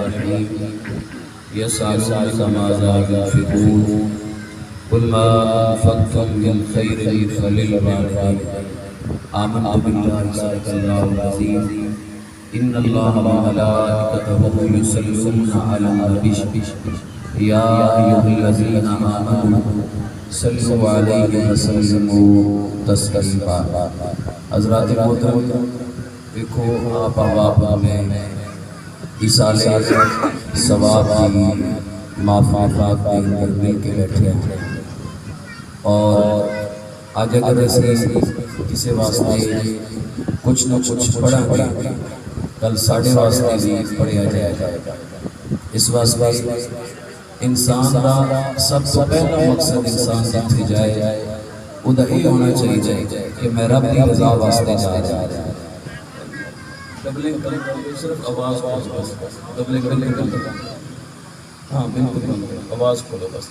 الرحيم يسألونك ماذا ينفقون قل ما أنفقتم من خير فللوالدين آمنت بالله صدق الله العظيم إن الله وملائكته يصلون على النبي يا أيها الذين آمنوا صلوا عليه وسلموا تسليما. حضرات محترم، دیکھو آپ احباب میں ایصال ثواب کی معافات کے اندر مل کے بیٹھے ہیں، اور آج اگر ایسے کسی واسطے کچھ نہ کچھ پڑھا گیا، کل ساڑھے واسطے بھی پڑھیا جائے گا. اس واسطے انسان کا سب سے پہلا مقصد انسان جتھے جائے وہ یہ ہونا چاہیے کہ میں رب کی رضا واسطے جا رہا ہوں. صرف آواز بالکل ہاں بالکل آواز کھولو بس.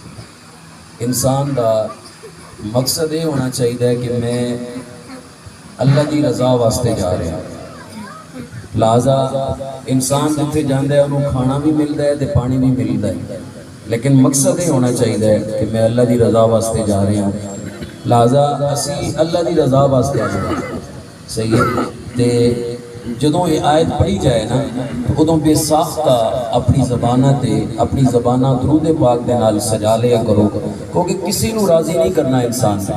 انسان کا مقصد یہ ہونا چاہیے کہ میں اللہ کی رضا واسطے جا رہا ہوں. لہذا انسان جتھے جاندہ ہے انہوں کھانا بھی ملتا ہے تے پانی بھی ملتا ہے، لیکن مقصد یہ ہونا چاہیے کہ میں اللہ کی رضا واسطے جا رہا ہوں. لہذا اسی اللہ کی رضا واسطے جا رہے ہیں. صحیح ہے. تے جدوں یہ آیت پڑھی جائے نا تو ادوں بے ساختہ اپنی زبانہ تے اپنی زبانہ درود پاک دے نال سجا لیا کرو، کیونکہ کسی نو راضی نہیں کرنا انسان نے.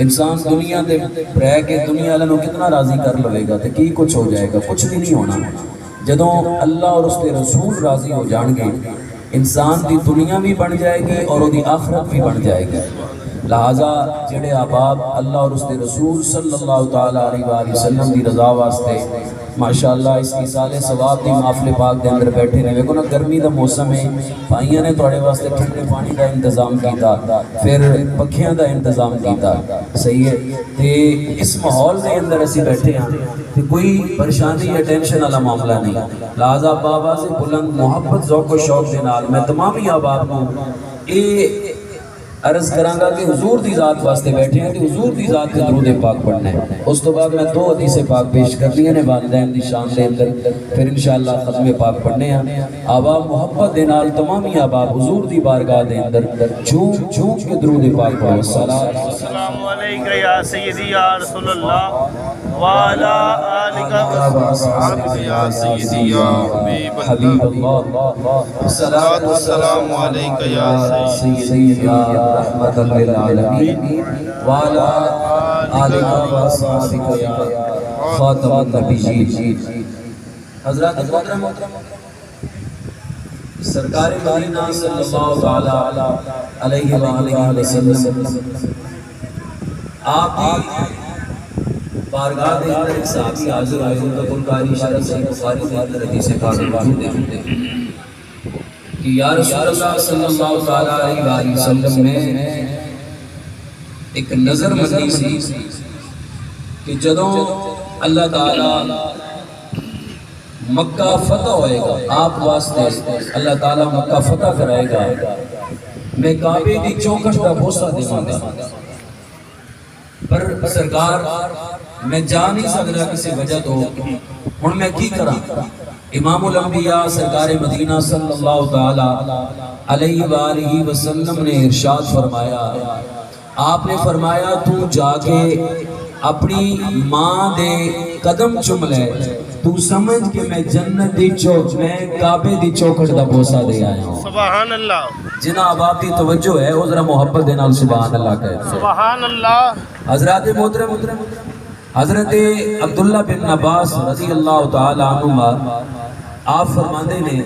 انسان دنیا دے رہ کے دنیا والوں کتنا راضی کر لے گا تے کی کچھ ہو جائے گا؟ کچھ بھی نہیں ہونا. جدوں اللہ اور اس کے رسول راضی ہو جان گے انسان دی دنیا بھی بن جائے گی اور وہ دی آخرت بھی بن جائے گی. لہذا جڑے احباب اللہ اور اس کے رسول صلی اللہ تعالیٰ علیہ وآلہ وسلم دی رضا واسطے ماشاءاللہ اس کی سالے ثواب دی محفل پاک دے اندر بیٹھے نے. ویکھو نا گرمی دا موسم ہے، بھائیاں نے تواڈے واسطے ٹھنڈے پانی دا انتظام کیتا، پھر پکھیاں دا انتظام کیتا. صحیح ہے. تے اس ماحول دے اندر اسی بیٹھے ہاں تے کوئی پریشانی یا ٹینشن والا معاملہ نہیں. لہذا بابا سے بلند محبت ذوق و شوق دے نال میں تمام ہی احباب کو اے عرض کراں گا کہ حضور دی ذات واسطے بیٹھے ہیں کہ حضور دی ذات کے درود پاک پڑھنا ہے. اس تو بعد میں دو حدیث پاک پیش کرنی ہیں والدین دی شان دے اندر، پھر انشاءاللہ ختم پاک پڑھنے ہیں. آباب محبت دے نال تمامی آباب حضور دی بارگاہ دے اندر جھوم جھوم کے درود پاک پڑھو. السلام علیکم یا سیدی یا رسول اللہ وعلا آلک و اصحابک یا سیدی یا حبیب اللہ. السلام علیکم یا سیدی یا رحمت للعالمین وعلا آلک و اصحابک یا خاتم النبیین. حضرات محترم، سرکار مدینہ صلی اللہ تعالیٰ علیہ وآلہ وسلم آپ کی بارگاہ دے اندر ایک صحابی حاضر ہوئے ہیں تو بخاری شرح صحیح بخاری دے اندر حدیث پاک موجود ہیں کہ یا رسول اللہ صلی اللہ تعالیٰ علیہ وآلہ وسلم نے ایک نظر مندی سی کہ جدوں اللہ تعالیٰ مکہ فتح ہوئے گا، آپ واسطے اللہ تعالیٰ مکہ فتح کرائے گا، میں کعبے دی چوکھٹ کا بوسہ دیواں گا. پر سرکار میں جا نہیں سکتا کسی وجہ تو ہن میں کی کراں؟ امام الانبیاء سرکار مدینہ صلی اللہ تعالیٰ علیہ وآلہ وسلم نے ارشاد فرمایا، آپ نے فرمایا تو جا کے اپنی ماں دے قدم چم لے، تو سمجھ کہ میں جنت دی چوک میں کعبے دی چوکھٹ دا بوسہ دے آیا ہوں. سبحان اللہ. جناب آپ کی توجہ ہے وہ ذرا محبت دے نال سبحان اللہ کہے. سبحان اللہ. حضرات محترم، حضرت عبداللہ بن عباس رضی اللہ تعالی عنہما آپ فرماندے نے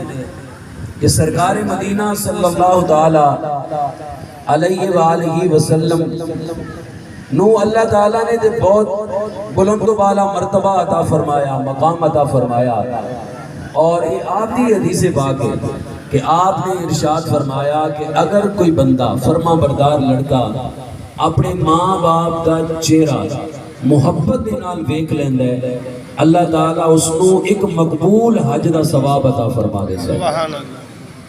کہ سرکار مدینہ صلی اللہ تعالی علیہ وآلہ وسلم نو اللہ تعالیٰ نے دے بہت بلند و بالا مرتبہ عطا فرمایا، مقام عطا فرمایا. اور یہ آپ دی حدیث پاک ہے کہ آپ نے ارشاد فرمایا کہ اگر کوئی بندہ فرما بردار لڑکا اپنے ماں باپ دا چہرہ محبت دے نال ویکھ لیندا ہے، اللہ تعالیٰ اس کو ایک مقبول حج دا ثواب عطا فرما دیتا ہے. سبحان اللہ.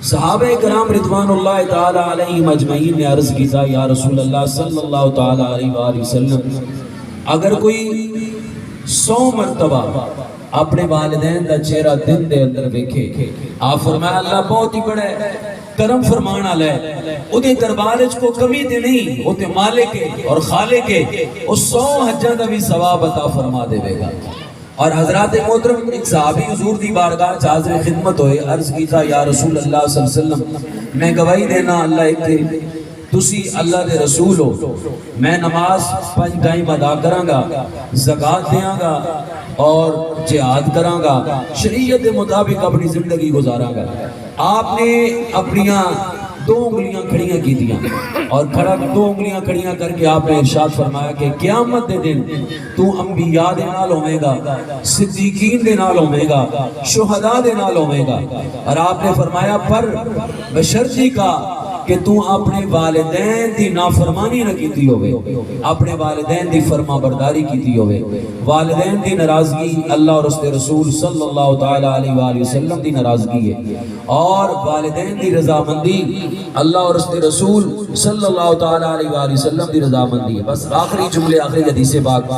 صحابہ کرام رضوان اللہ تعالی علیہم اجمعین نے عرض کیتا یا رسول اللہ صلی اللہ تعالی علیہ وآلہ وسلم اگر کوئی 100 مرتبہ اپنے والدین دا چہرہ دل دے اندر ویکھے آپ فرمایا اللہ بہت ہی بڑا ہے کرم فرمان والا ہے او دے دربار وچ کو کمی تے نہیں او تے مالک ہے اور خالق ہے او 100 حجاں دا بھی ثواب عطا فرما دے گا اور حضرات محترم ایک صحابی حضور دی بارگاہ چ حاضر خدمت ہوئے عرض کیتا یا رسول اللہ صلی اللہ علیہ وسلم میں گواہی دینا اللہ ایک تسی اللہ دے رسول ہو میں نماز 5 ٹائم ادا کراں گا زکات دیاں گا اور جہاد کراں گا شریعت کے مطابق اپنی زندگی گزاراں گا آپ نے اپنیاں 2 انگلیاں کھڑیاں کی دیا اور کھڑا 2 انگلیاں کھڑیاں کر کے آپ نے ارشاد فرمایا کہ قیامت دے دن تو انبیاء دے نال ہوے گا صدیقین دے نال ہوے گا شہداء دے نال ہوے گا اور آپ نے فرمایا پر بشرطی کا کہ تو اپنے والدین دی نافرمانی نہ کیتی ہوئے اپنے والدین دی فرما برداری کیتی ہوئے والدین دی ناراضگی اللہ اور اس کے رسول صلی اللہ تعالی علیہ وآلہ وسلم دی ناراضگی ہے اور والدین دی رضامندی اللہ اور اس کے رسول صلی اللہ تعالی علیہ وآلہ وسلم دی رضامندی ہے بس آخری جملے آخری حدیث پاک